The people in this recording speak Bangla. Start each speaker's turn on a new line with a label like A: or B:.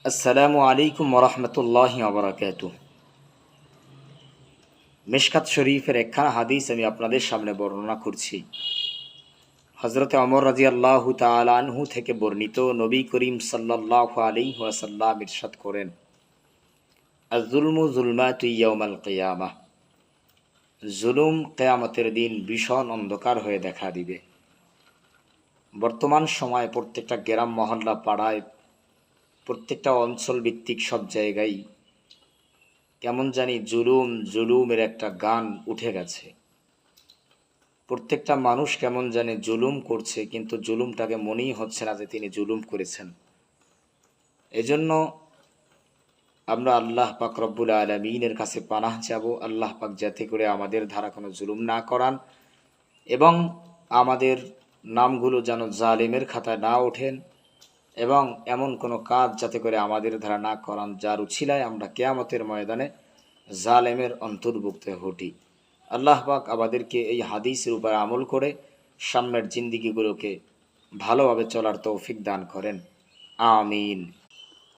A: আসসালামু আলাইকুম ওরহমতুল্লাহি ওবরাকাতুহ। মিশকাত শরীফের একখানা হাদিস আমি আপনাদের সামনে বর্ণনা করছি। হজরতে ওমর রাদিয়াল্লাহু তাআলা আনহু থেকে বর্ণিত, নবী করিম সাল্লাল্লাহু আলাইহি ওয়াসাল্লাম ইরশাদ করেন, আয-যুলমু যুলমাতু ইয়াউমাল কিয়ামাহ। জুলুম কিয়ামতের দিন ভীষণ অন্ধকার হয়ে দেখা দিবে। বর্তমান সময়ে প্রত্যেকটা গ্রাম মহল্লা পাড়ায়, প্রত্যেকটা অঞ্চল ভিত্তিক সব জায়গায় কেমন জানি জুলুমের একটা গান উঠে গেছে। প্রত্যেকটা মানুষ কেমন জানি জুলুম করছে, কিন্তু জুলুমটাকে মনেই হচ্ছে না যে তিনি জুলুম করেছেন। এজন্য আমরা আল্লাহ পাক রব্বুল আলামিনের কাছে পানাহ চাব, আল্লাহ পাক যাতে করে আমাদের দ্বারা কোনো জুলুম না করান এবং আমাদের নামগুলো যেন জালিমের খাতায় না ওঠেন, এবং এমন কোনো কাজ যাতে করে আমাদের দ্বারা না করান যার উছিলায় আমরা কিয়ামতের ময়দানে জালেমের অন্তর্ভুক্ত হটি। আল্লাহ পাক আমাদেরকে এই হাদিসের উপর আমল করে সামনের জিন্দিগিগুলোকে ভালোভাবে চলার তৌফিক দান করেন। আমিন।